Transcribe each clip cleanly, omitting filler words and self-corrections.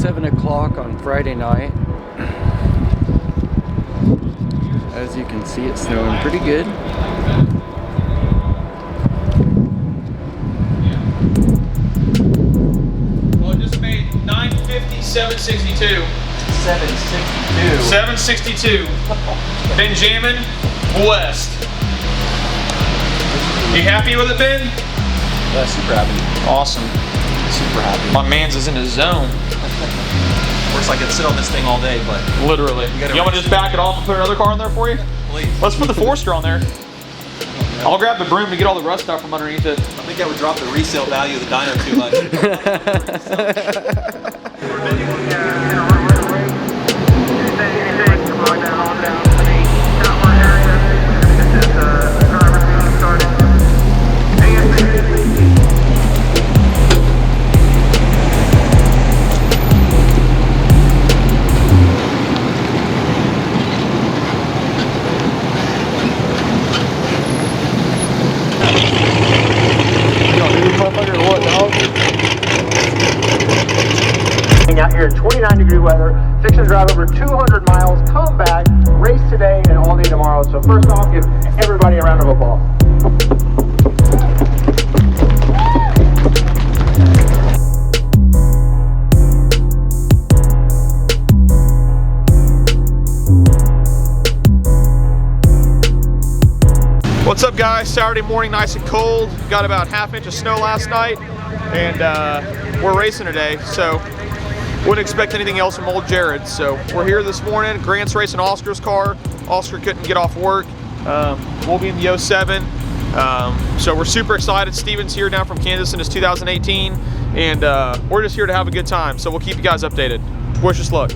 7 o'clock on Friday night. As you can see, it's snowing pretty good. Well, it just made 950, 762. 762. Benjamin West. You happy with it, Ben? Yeah, super happy. Awesome. Super happy. My man's is in his zone. Works like I could sit on this thing all day, but literally. You want me to just back it off and put another car in there for you? please. Let's put the Forester on there. I'll grab the broom to get all the rust out from underneath it. I think that would drop the resale value of the dyno too Out here in 29-degree weather, fixing to drive over 200 miles, come back, race today and all day tomorrow. So first off, give everybody a round of applause. What's up, guys? Saturday morning, nice and cold. Got about ½ inch of snow last night, and we're racing today, so wouldn't expect anything else from old Jared. So we're here this morning. Grant's racing Oscar's car. Oscar couldn't get off work. We'll be in the 07. So we're super excited. Steven's here now from Kansas in his 2018, and we're just here to have a good time. So we'll keep you guys updated. Wish us luck.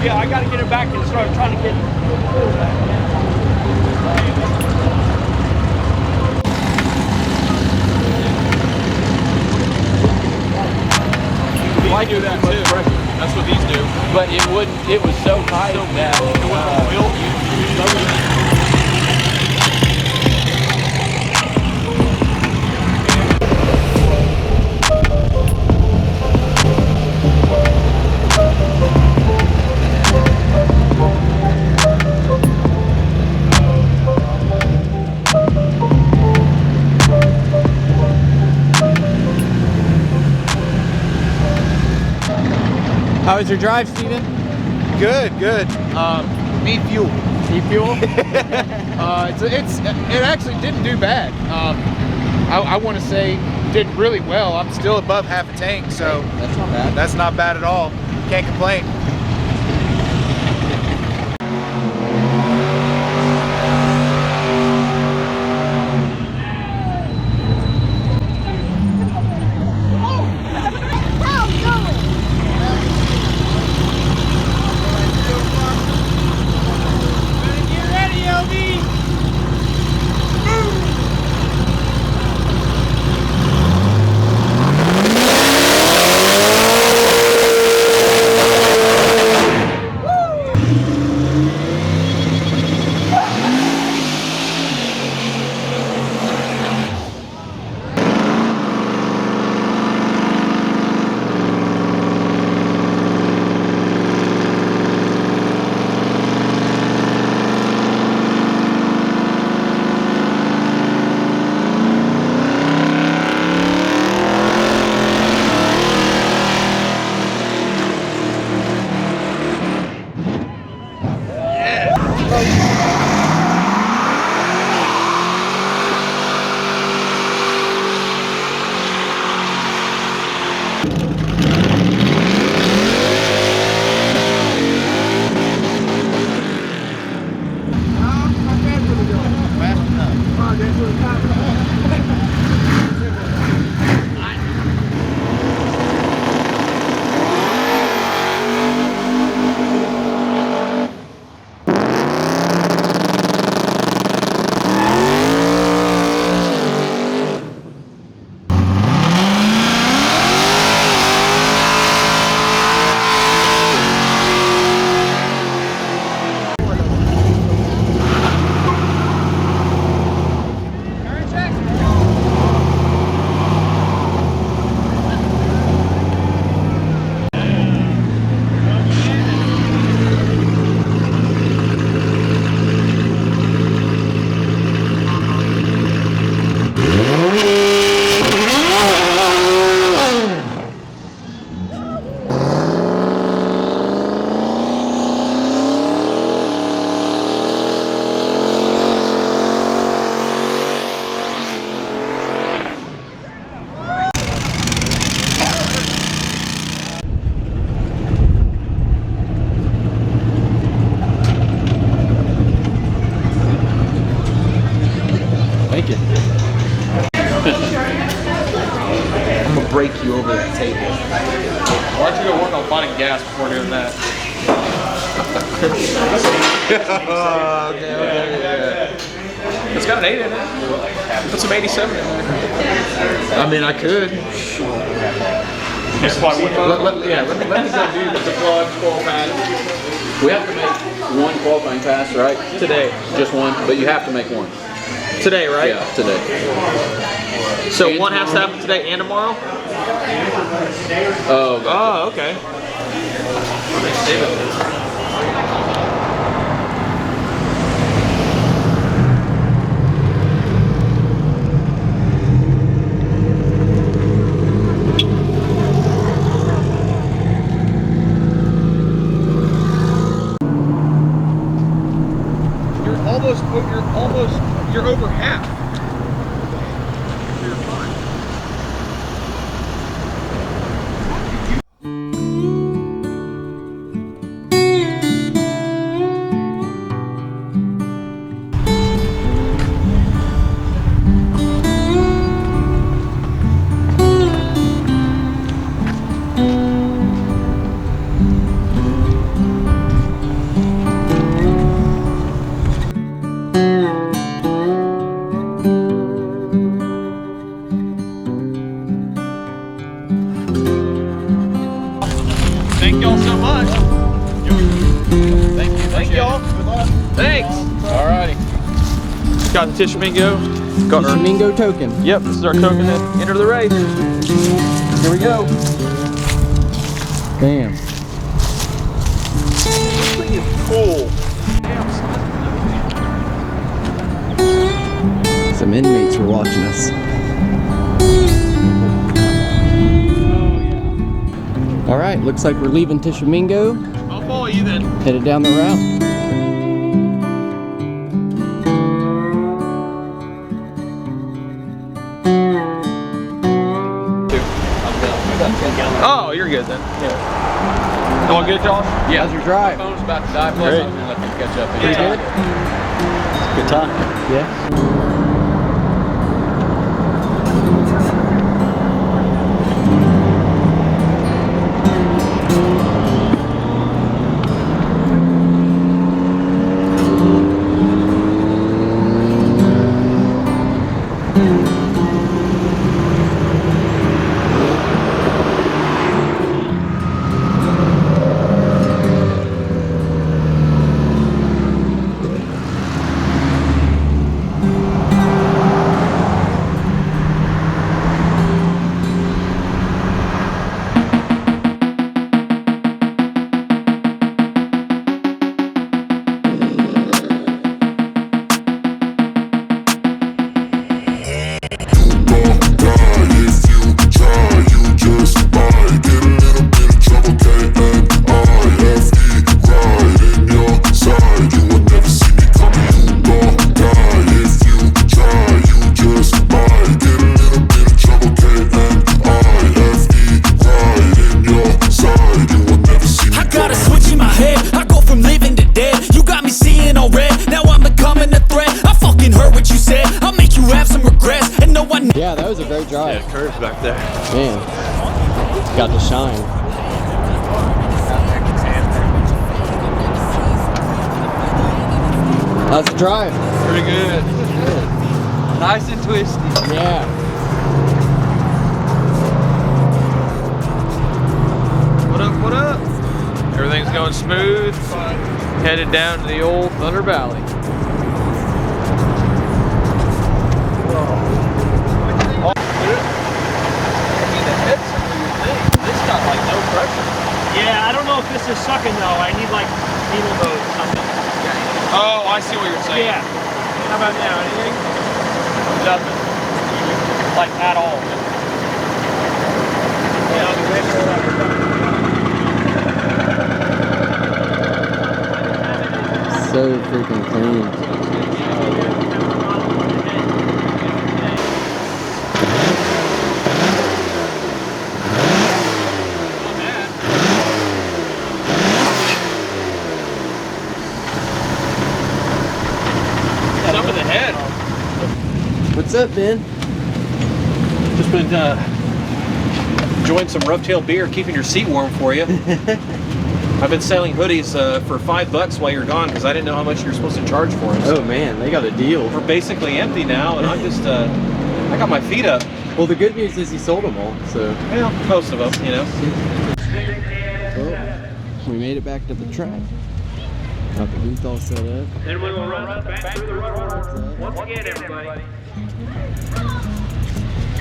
Yeah, I gotta get it back and start trying to get it. I do that too. That's what these do. But it wouldn't, it was so tight that it wouldn't How was your drive, Steven? Good. Need fuel. Need fuel? It actually didn't do bad. I want to say did really well. I'm still above half a tank, so That's not bad. that's not bad at all. Can't complain. gas before doing that. Okay. It's got an 8 in it. Put some 87 in there. I mean, I could. Just plug one phone. Let me go do the plug coil pass. We have to make one qualifying pass, right? Today. Just one, but you have to make one. Today, right? Yeah, today. So And one has to happen today and tomorrow? Oh, Oh, okay. You're over half. You're fine. Thank y'all so much. thank you. Thank y'all. Thanks. Alrighty. Got the Tishomingo. Got our Tishomingo token. Yep, this is our token to enter the race. Here we go. Damn. Cool. Some inmates were watching us. All right, looks like we're leaving Tishomingo, I'll follow you then. headed down the route. Oh, you're good then. Yeah. All good, Josh? Yeah. How's your drive? My phone's about to die, plus Great. I'm gonna let them catch up. Pretty good? Good time. Yeah. Yeah, that was a great drive. Yeah, curves back there. Man, got to shine. How's the drive? Pretty good. Nice and twisty. Yeah. What up, what up? Everything's going smooth. Headed down to the old Thunder Valley. Yeah, I don't know if this is sucking though. I need like needle mode or something. Oh, I see what you're saying. Yeah. How about now? Anything? Nothing. Like at all. So freaking clean. Up in the head. What's up, Ben? Just been enjoying some Roughtail beer, keeping your seat warm for you. I've been selling hoodies for $5 while you're gone because I didn't know how much you're supposed to charge for them. Oh man, they got a deal. We're basically empty now, and I'm just I got my feet up. Well, the good news is you sold them all, so. Well, most of them, you know. Well, we made it back to the track. Got the booth all set up. Then we will run back through the road. Once again, everybody.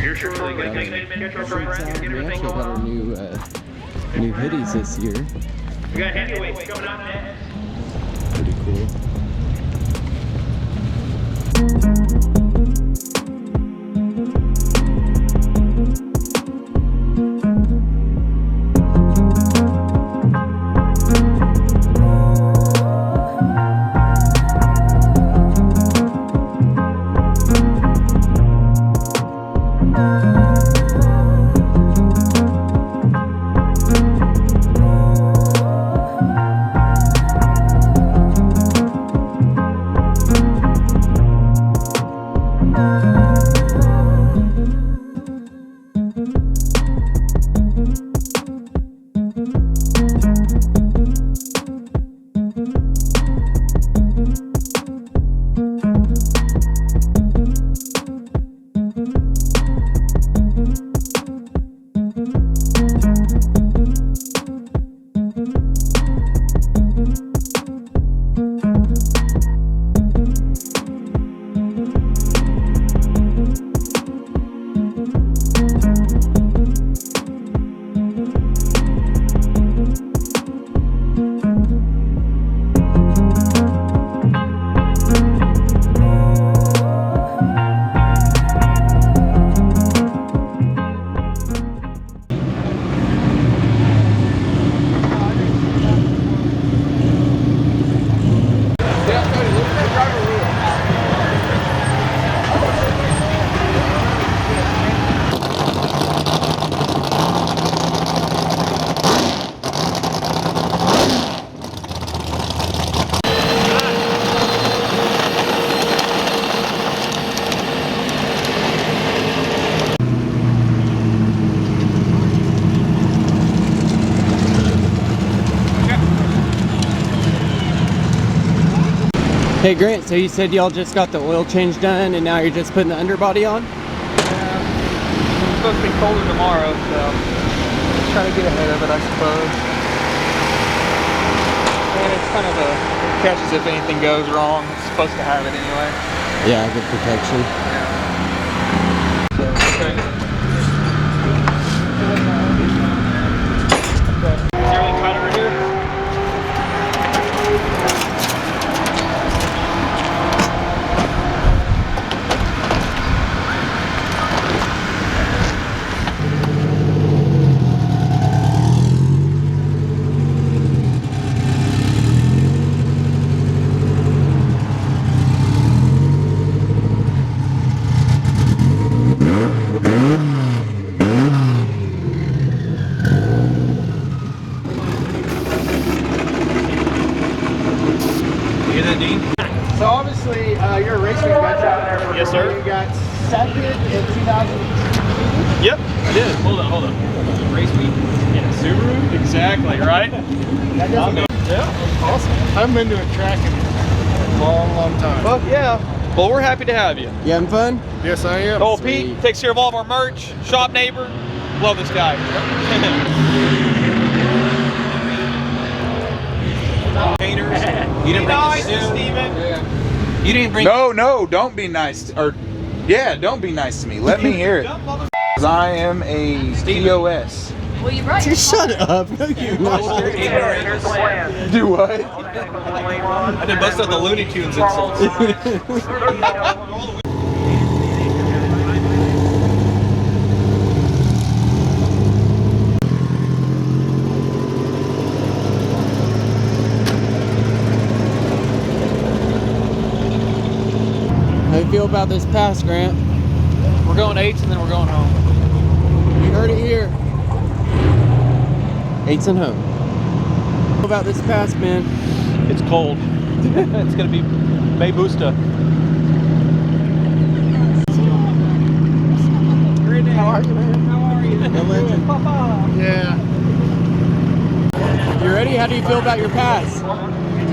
You're sure they can catch our track and get We everything actually got our on. new hoodies this year. We got heavyweights coming up next. Pretty cool. Hey Grant, so you said y'all just got the oil change done and now you're just putting the underbody on? It's supposed to be colder tomorrow, so just trying to get ahead of it, I suppose. And it's kind of a catches if anything goes wrong. It's supposed to have it anyway. Yeah, good protection. So, okay. Is there any cut over here? So obviously, you're a racer. You got out there for Yes, sir. You got second in 2000. Yep, I did. Hold on. Race week in a Subaru? Exactly, right? That doesn't Yeah. awesome. I haven't been to a track in a long time. Fuck yeah. Well, we're happy to have you. You having fun? Yes, I am. Oh, Pete takes care of all of our merch, shop neighbor. Love this guy. Painters. You didn't bring Nice, the suit. Steven. You didn't bring. No, don't be nice. Don't be nice to me. Let me hear it. 'Cause I am a TOS. Well, you brought your Shut up. No, you not. Do what? I did most of the Looney Tunes insults. How you feel about this pass, Grant? We're going 8s and then we're going home. You heard it here. 8s and home. How about this pass, man? It's cold. It's gonna be Me Gusta. How are you, man? How are you? Good legend. Yeah. You ready? How do you feel about your pass?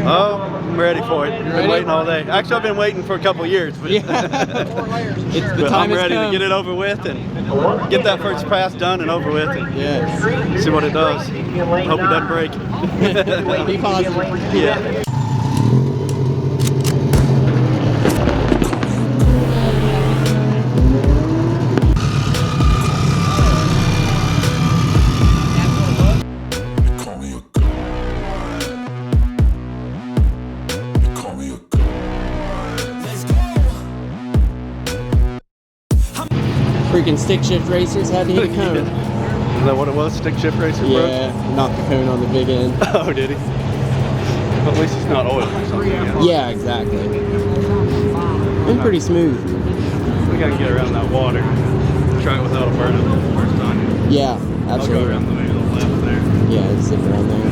Oh, I'm ready for it. Been ready? waiting all day. Actually, I've been waiting for a couple years, but, Yeah. It's the but time I'm ready has to come. get it over with and get that first pass done and over with and Yes. see what it does. Hope it doesn't break. Be positive. Yeah. Freaking stick shift racers had to hit a cone. Is that what it was? Stick shift racer, bro? Yeah, knocked the cone on the big end. Oh, did he? Well, at least it's not oil or something. Yeah, exactly. Been pretty smooth. We gotta get around that water. Try it without a burnout the first time. Yeah, I'll go absolutely. around the left there. Yeah, zip around there.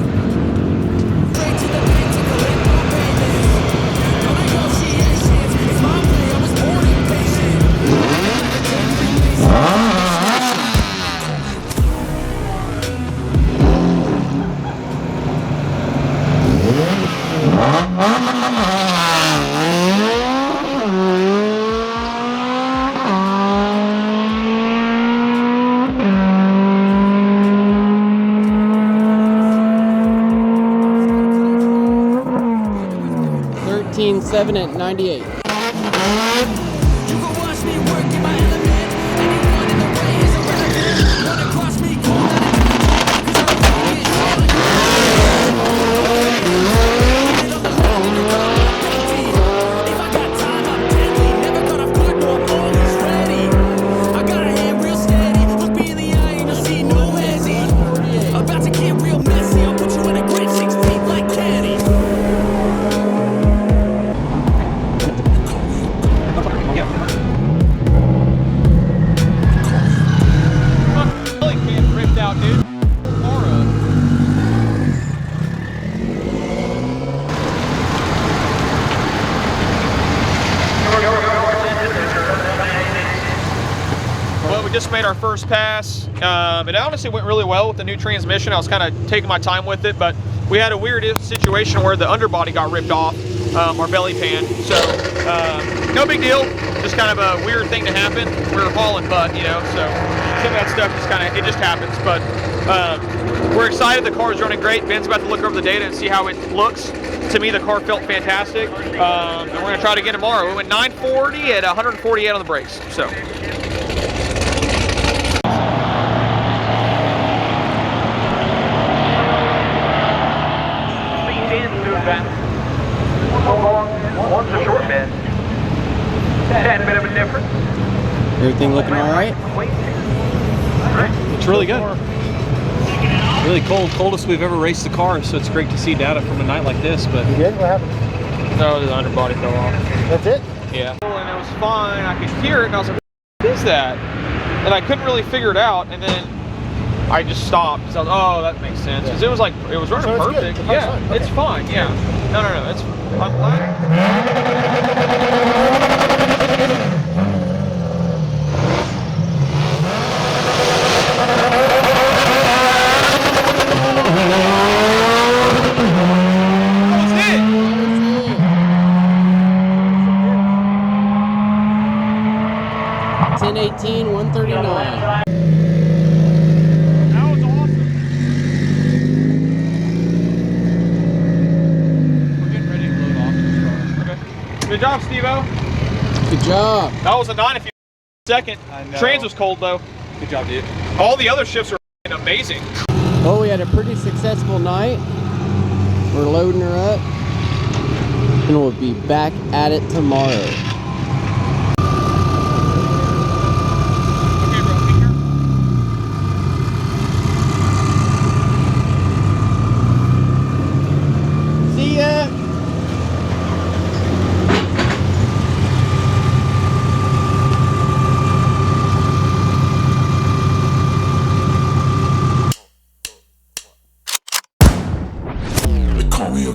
Seven at 98. Just made our first pass. It honestly went really well with the new transmission. I was kind of taking my time with it, but we had a weird situation where the underbody got ripped off, our belly pan. So no big deal, just kind of a weird thing to happen. We were hauling butt, you know, so some of that stuff just kind of, it just happens. But we're excited, the car's running great. Ben's about to look over the data and see how it looks. To me, the car felt fantastic, and we're gonna try it again tomorrow. We went 940 at 148 on the brakes, so. One's a short bend. Tad bit of a difference. Everything looking all right? It's really good. Really cold, coldest we've ever raced the car, so it's great to see data from a night like this. But You did? What happened? No, the underbody fell off. That's it? Yeah. And it was fine. I could hear it, and I was like, "What is that?" And I couldn't really figure it out. And then I just stopped. So I was, oh, that makes sense. Because it was like, it was running So it's perfect. good. Yeah, Fine. Okay. it's fine. Yeah. No. It's. I'm glad. That was it. 10:18, 139. That was awesome. We're getting ready to load off. Okay. Good job, Steve-O. Good job. That was a 9 if you second. Trans was cold though. good job, dude. All the other shifts are amazing. Well, we had a pretty successful night. We're loading her up, and we'll be back at it tomorrow. Okay, bro, take care. See ya. Call me a